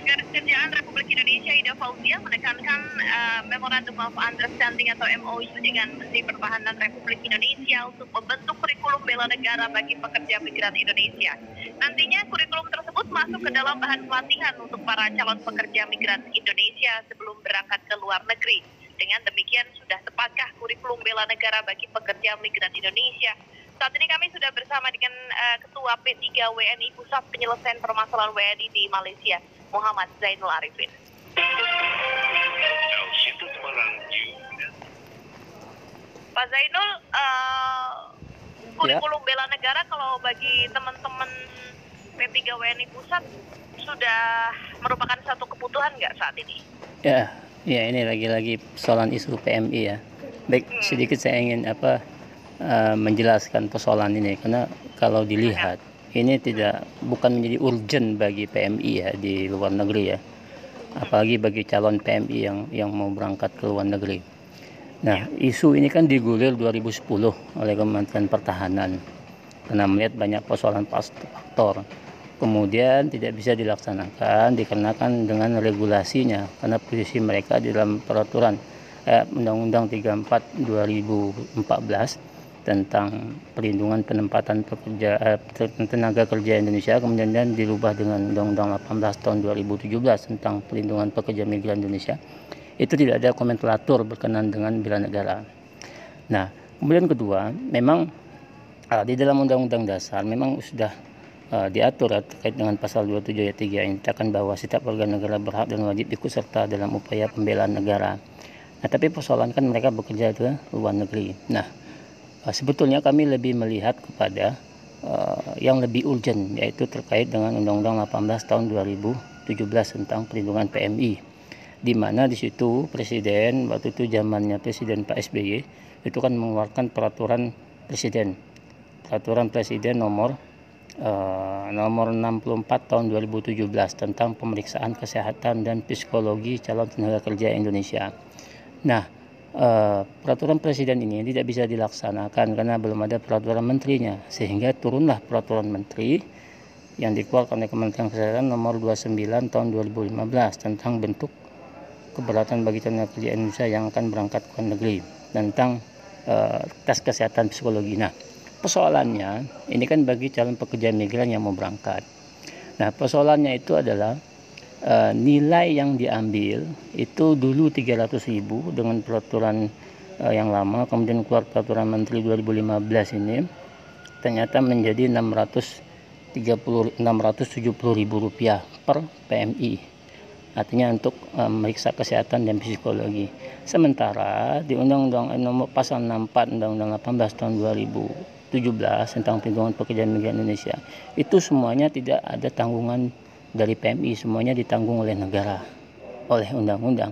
Kerjaan Republik Indonesia Ida Fauzia menekankan Memorandum of Understanding atau MOU dengan Menteri Pertahanan Republik Indonesia untuk membentuk kurikulum bela negara bagi pekerja migran Indonesia. Nantinya kurikulum tersebut masuk ke dalam bahan pelatihan untuk para calon pekerja migran Indonesia sebelum berangkat ke luar negeri. Dengan demikian sudah tepatkah kurikulum bela negara bagi pekerja migran Indonesia? Saat ini kami sudah bersama dengan Ketua P3 WNI Pusat Penyelesaian Permasalahan WNI di Malaysia, Muhammad Zainul Arifin. Pak Zainul, kurikulum bela negara kalau bagi teman-teman P3 WNI Pusat sudah merupakan satu kebutuhan nggak saat ini? Ya, ini lagi-lagi persoalan isu PMI ya. Baik, sedikit saya ingin menjelaskan persoalan ini, karena kalau dilihat ini bukan menjadi urgent bagi PMI ya di luar negeri ya, apalagi bagi calon PMI yang mau berangkat ke luar negeri. Nah, isu ini kan digulir 2010 oleh Kementerian Pertahanan karena melihat banyak persoalan faktor, kemudian tidak bisa dilaksanakan dikarenakan dengan regulasinya, karena posisi mereka di dalam peraturan Undang-Undang 34 2014 tentang perlindungan penempatan tenaga kerja Indonesia, kemudian dirubah dengan Undang-Undang 18 tahun 2017 tentang perlindungan pekerja migran Indonesia. Itu tidak ada komentator berkenaan dengan bela negara. Nah, kemudian kedua, memang di dalam Undang-Undang Dasar memang sudah diatur terkait dengan pasal 27 ayat 3 yang menyatakan bahwa setiap warga negara berhak dan wajib ikut serta dalam upaya pembelaan negara. Nah, tapi persoalan kan mereka bekerja ke luar negeri. Nah, sebetulnya kami lebih melihat kepada yang lebih urgent, yaitu terkait dengan Undang-Undang 18 tahun 2017 tentang perlindungan PMI, di mana di situ Presiden waktu itu zamannya Presiden Pak SBY itu kan mengeluarkan peraturan Presiden nomor 64 tahun 2017 tentang pemeriksaan kesehatan dan psikologi calon tenaga kerja Indonesia. Nah, peraturan presiden ini tidak bisa dilaksanakan karena belum ada peraturan menterinya, sehingga turunlah peraturan menteri yang dikeluarkan oleh Kementerian Kesehatan nomor 29 tahun 2015 tentang bentuk keberatan bagi tenaga kerja Indonesia yang akan berangkat ke luar negeri tentang tes kesehatan psikologi. Nah, persoalannya ini kan bagi calon pekerja migran yang mau berangkat. Nah, persoalannya itu adalah nilai yang diambil itu dulu 300.000 dengan peraturan yang lama, kemudian keluar peraturan Menteri 2015 ini ternyata menjadi 670.000 rupiah per PMI, artinya untuk memeriksa kesehatan dan psikologi. Sementara di Undang-Undang nomor pasal 64 Undang-Undang 18 tahun 2017 tentang perlindungan pekerja migran Indonesia itu semuanya tidak ada tanggungan dari PMI, semuanya ditanggung oleh negara, oleh undang-undang.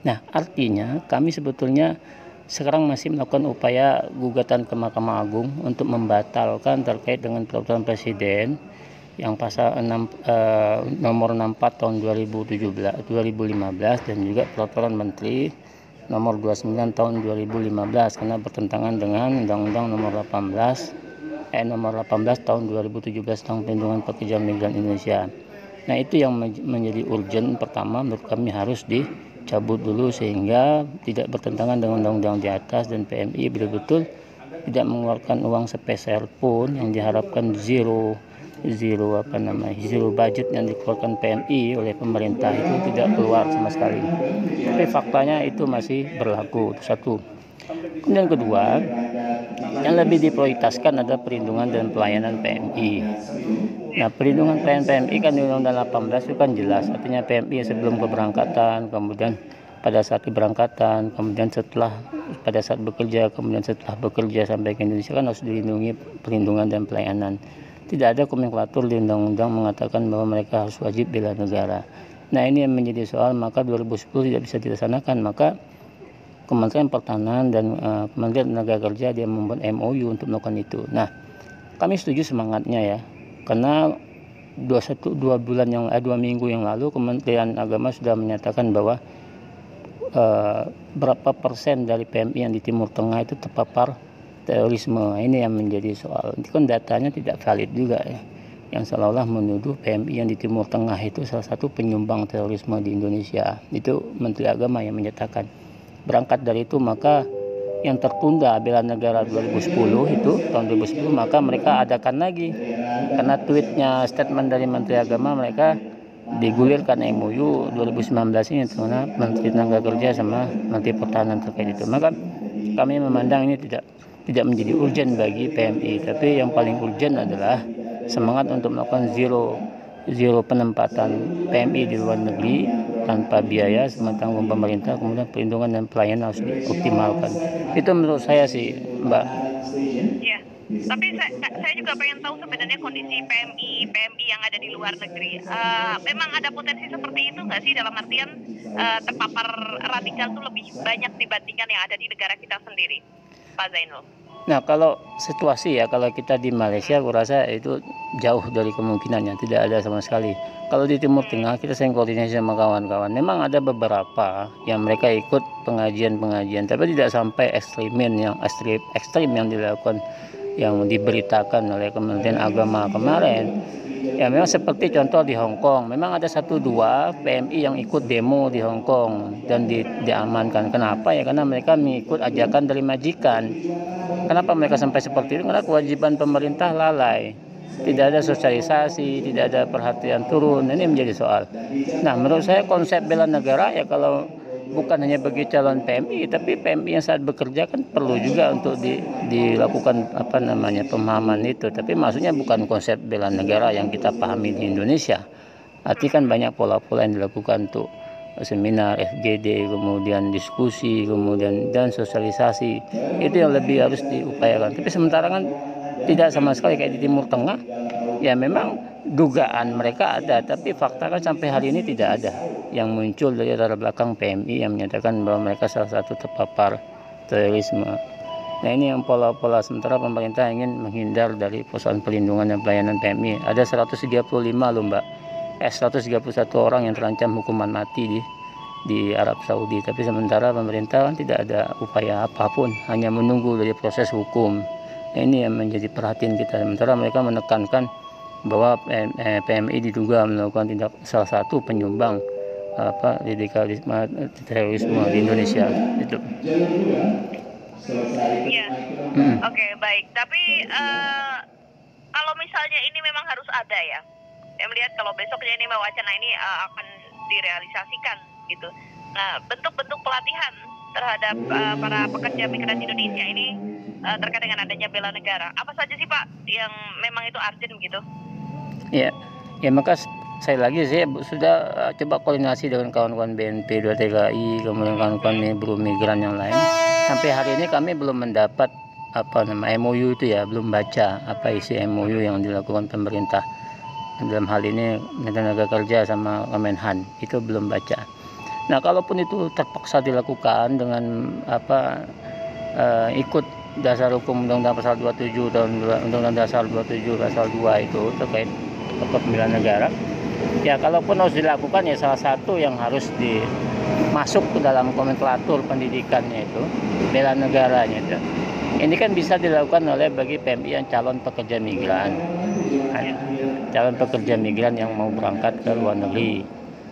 Nah, artinya kami sebetulnya sekarang masih melakukan upaya gugatan ke Mahkamah Agung untuk membatalkan terkait dengan peraturan Presiden yang pasal nomor 64 tahun 2015 dan juga peraturan Menteri nomor 29 tahun 2015 karena bertentangan dengan Undang-Undang nomor 18 tahun 2017 tentang perlindungan pekerja migran Indonesia. Nah, itu yang menjadi urgent. Pertama, menurut kami harus dicabut dulu sehingga tidak bertentangan dengan undang-undang di atas, dan PMI betul-betul tidak mengeluarkan uang sepeser pun yang diharapkan zero budget yang dikeluarkan PMI oleh pemerintah itu tidak keluar sama sekali. Tapi faktanya itu masih berlaku, itu satu. Kemudian kedua, yang lebih diprioritaskan adalah perlindungan dan pelayanan PMI. Nah, perlindungan pelayanan PMI kan di Undang-Undang 18 itu kan jelas, artinya PMI sebelum keberangkatan, kemudian pada saat keberangkatan, kemudian pada saat bekerja, kemudian setelah bekerja sampai ke Indonesia kan harus dilindungi perlindungan dan pelayanan. Tidak ada nomenklatur di undang-undang mengatakan bahwa mereka harus wajib bela negara. Nah, ini yang menjadi soal, maka 2010 tidak bisa dilaksanakan, maka Kementerian Pertahanan dan Kementerian Tenaga Kerja dia membuat MOU untuk melakukan itu. Nah, kami setuju semangatnya ya, karena 2 minggu yang lalu Kementerian Agama sudah menyatakan bahwa berapa persen dari PMI yang di Timur Tengah itu terpapar terorisme. Ini yang menjadi soal. Itu kan datanya tidak valid juga ya. yang seolah-olah menuduh PMI yang di Timur Tengah itu salah satu penyumbang terorisme di Indonesia. Itu Menteri Agama yang menyatakan. Berangkat dari itu maka yang tertunda bela negara 2010 itu tahun 2010 maka mereka adakan lagi karena tweetnya statement dari Menteri Agama mereka digulirkan MOU 2019 ini karena Menteri Tenaga Kerja sama Menteri Pertahanan terkait itu. Maka kami memandang ini tidak menjadi urgent bagi PMI, tapi yang paling urgent adalah semangat untuk melakukan zero penempatan PMI di luar negeri tanpa biaya, tanggung pemerintah, kemudian perlindungan dan pelayanan harus dioptimalkan. Itu menurut saya sih, Mbak. Ya, tapi saya juga pengen tahu sebenarnya kondisi PMI yang ada di luar negeri. Memang ada potensi seperti itu nggak sih, dalam artian terpapar radikal itu lebih banyak dibandingkan yang ada di negara kita sendiri, Pak Zainul? Nah, kalau situasi ya, kalau kita di Malaysia, aku rasa itu jauh dari kemungkinannya, tidak ada sama sekali. Kalau di Timur Tengah, kita sering koordinasi sama kawan-kawan. Memang ada beberapa yang mereka ikut pengajian-pengajian, tapi tidak sampai ekstrim yang dilakukan, yang diberitakan oleh Kementerian Agama kemarin. Ya memang seperti contoh di Hong Kong, memang ada 1-2 PMI yang ikut demo di Hong Kong dan diamankan. Kenapa ya? Karena mereka mengikut ajakan dari majikan. Kenapa mereka sampai seperti itu? Karena kewajiban pemerintah lalai. Tidak ada sosialisasi, tidak ada perhatian turun. Ini menjadi soal. Nah, menurut saya konsep bela negara ya kalau bukan hanya bagi calon PMI, tapi PMI yang saat bekerja kan perlu juga untuk dilakukan pemahaman itu. Tapi maksudnya bukan konsep bela negara yang kita pahami di Indonesia. Artinya kan banyak pola-pola yang dilakukan untuk seminar, FGD, kemudian diskusi, kemudian dan sosialisasi. Itu yang lebih harus diupayakan. Tapi sementara kan tidak sama sekali kayak di Timur Tengah. Ya memang dugaan mereka ada, tapi fakta kan sampai hari ini tidak ada yang muncul dari latar belakang PMI yang menyatakan bahwa mereka salah satu terpapar terorisme. Nah, ini yang pola-pola sementara pemerintah ingin menghindar dari persoalan perlindungan dan pelayanan PMI. Ada 135 loh Mbak, 131 orang yang terancam hukuman mati di Arab Saudi. Tapi sementara pemerintah kan tidak ada upaya apapun, hanya menunggu dari proses hukum. Nah, ini yang menjadi perhatian kita. Sementara mereka menekankan bahwa PMI diduga melakukan salah satu penyumbang radikalisme terorisme di Indonesia itu. Ya, oke, baik. Tapi kalau misalnya ini memang harus ada ya, saya melihat kalau besoknya ini wacana ini akan direalisasikan gitu. Nah, bentuk-bentuk pelatihan terhadap para pekerja migran Indonesia ini terkait dengan adanya bela negara, apa saja sih Pak yang memang itu urgent gitu? Ya maka saya sudah coba koordinasi dengan kawan-kawan BNP 2 TKI, kemudian kawan-kawan buruh migran yang lain. Sampai hari ini kami belum mendapat MOU itu ya, belum baca apa isi MOU yang dilakukan pemerintah. Dalam hal ini Tenaga Kerja sama Kemenhan itu belum baca. Nah, kalaupun itu terpaksa dilakukan dengan ikut dasar hukum Undang-Undang Pasal 27 dan Undang-Undang Dasar 27 Pasal 2 itu terkait pembelaan negara. Ya, kalaupun harus dilakukan ya salah satu yang harus masuk ke dalam nomenklatur pendidikannya itu bela negaranya itu. Ini kan bisa dilakukan oleh bagi PMI yang calon pekerja migran. Calon pekerja migran yang mau berangkat ke luar negeri.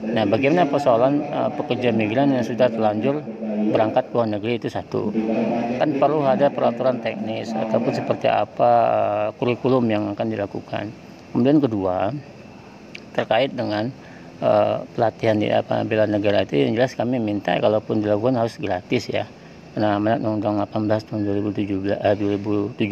Nah, bagaimana persoalan pekerja migran yang sudah terlanjur berangkat ke luar negeri itu satu. Kan perlu ada peraturan teknis ataupun seperti apa kurikulum yang akan dilakukan. Kemudian kedua, terkait dengan pelatihan di bela negara itu yang jelas kami minta kalaupun dilakukan harus gratis ya. Karena amanat Undang-Undang 18 tahun 2017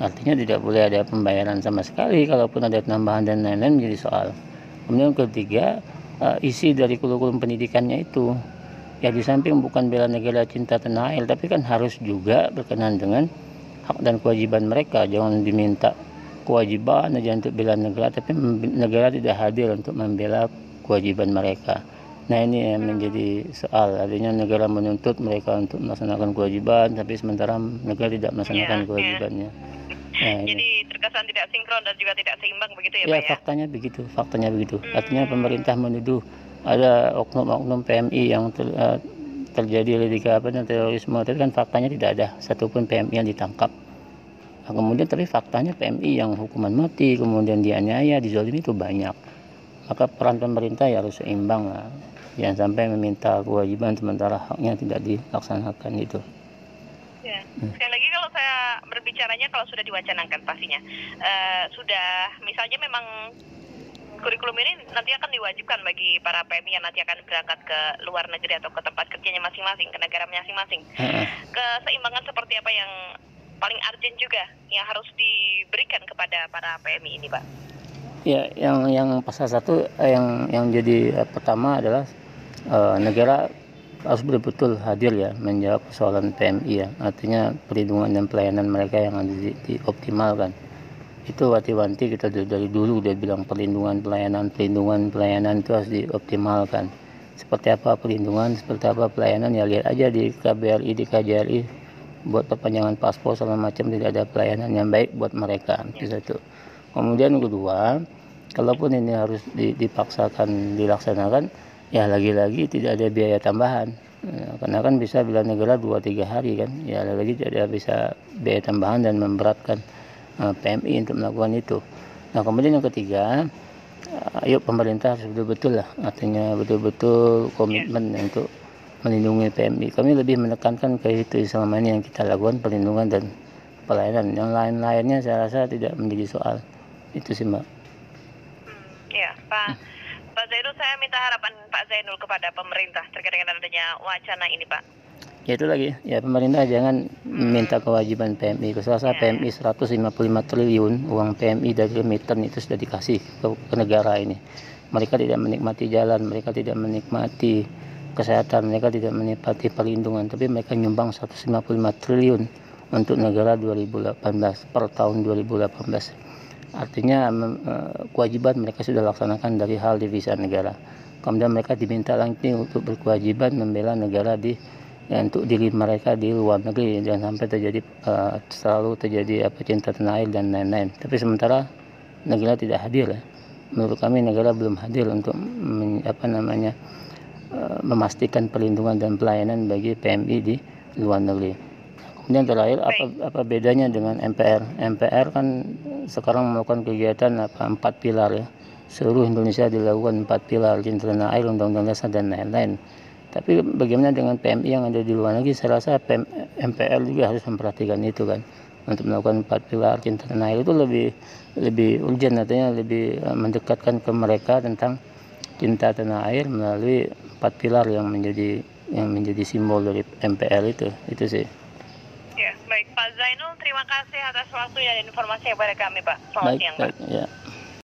artinya tidak boleh ada pembayaran sama sekali, kalaupun ada tambahan dan lain-lain menjadi soal. Kemudian ketiga, isi dari kurikulum pendidikannya itu ya di samping bukan bela negara cinta tanah air, tapi kan harus juga berkenaan dengan hak dan kewajiban mereka. Jangan diminta kewajiban aja untuk bela negara, tapi negara tidak hadir untuk membela kewajiban mereka. Nah, ini yang menjadi soal, artinya negara menuntut mereka untuk melaksanakan kewajiban, tapi sementara negara tidak melaksanakan kewajibannya. Nah, jadi terkesan tidak sinkron dan juga tidak seimbang begitu ya, ya Pak? Faktanya begitu. Artinya pemerintah menuduh ada oknum-oknum PMI yang terjadi radikalisme terorisme, tapi kan faktanya tidak ada satupun PMI yang ditangkap. Nah, kemudian tapi faktanya PMI yang hukuman mati, kemudian dianiaya, dizolimi itu banyak. Maka peran pemerintah ya harus seimbang lah. Jangan sampai meminta kewajiban sementara haknya tidak dilaksanakan itu. Ya. Sekali lagi kalau saya berbicaranya kalau sudah diwacanakan pastinya sudah misalnya memang kurikulum ini nanti akan diwajibkan bagi para PMI yang nanti akan berangkat ke luar negeri atau ke tempat kerjanya masing-masing, ke negara masing-masing. Keseimbangan seperti apa yang paling urgent juga yang harus diberikan kepada para PMI ini, Pak? Ya, yang pasal 1 yang jadi pertama adalah negara harus betul-betul hadir ya menjawab persoalan PMI ya. Artinya perlindungan dan pelayanan mereka yang harus dioptimalkan. Itu wanti-wanti kita dari dulu udah bilang perlindungan pelayanan itu harus dioptimalkan. Seperti apa perlindungan, seperti apa pelayanan ya lihat aja di KBRI, di KJRI buat perpanjangan paspor segala macam tidak ada pelayanan yang baik buat mereka. Itu satu. Kemudian kedua, kalaupun ini harus dipaksakan dilaksanakan, ya lagi-lagi tidak ada biaya tambahan. Karena kan bisa bila negara 2-3 hari kan, ya lagi tidak bisa biaya tambahan dan memberatkan PMI untuk melakukan itu. Nah kemudian yang ketiga, ayo pemerintah harus betul-betul lah, artinya betul-betul komitmen untuk melindungi PMI. Kami lebih menekankan ke itu selama ini yang kita lakukan, perlindungan dan pelayanan. Yang lain-lainnya saya rasa tidak menjadi soal. Itu sih Mbak. Ya Pak Zainul, saya minta harapan Pak Zainul kepada pemerintah terkait dengan adanya wacana ini, Pak. Ya itu lagi, ya pemerintah jangan minta kewajiban PMI. Saya rasa PMI 155 triliun uang PMI dari remittance itu sudah dikasih ke negara ini. Mereka tidak menikmati jalan, mereka tidak menikmati kesehatan, mereka tidak menikmati perlindungan, tapi mereka nyumbang 155 triliun untuk negara 2018 per tahun 2018. Artinya kewajiban mereka sudah laksanakan dari hal devisa negara. Kemudian mereka diminta lagi untuk berkewajiban membela negara untuk diri mereka di luar negeri, jangan sampai terjadi selalu terjadi cinta tanah air dan lain-lain. Tapi sementara negara tidak hadir ya. Menurut kami negara belum hadir untuk memastikan perlindungan dan pelayanan bagi PMI di luar negeri. Kemudian terakhir, apa bedanya dengan MPR? MPR kan sekarang melakukan kegiatan 4 pilar ya. Seluruh Indonesia dilakukan 4 pilar, cinta tanah air, undang-undang dasar dan lain-lain. Tapi bagaimana dengan PMI yang ada di luar negeri? Saya rasa MPR juga harus memperhatikan itu kan. Untuk melakukan 4 pilar cinta tanah air itu lebih urgent, artinya lebih mendekatkan ke mereka tentang cinta tanah air melalui 4 pilar yang menjadi simbol dari MPR itu sih. Ya, baik Pak Zainul, terima kasih atas waktu dan informasi kepada kami, Pak. Selamat siang, Pak. Ya.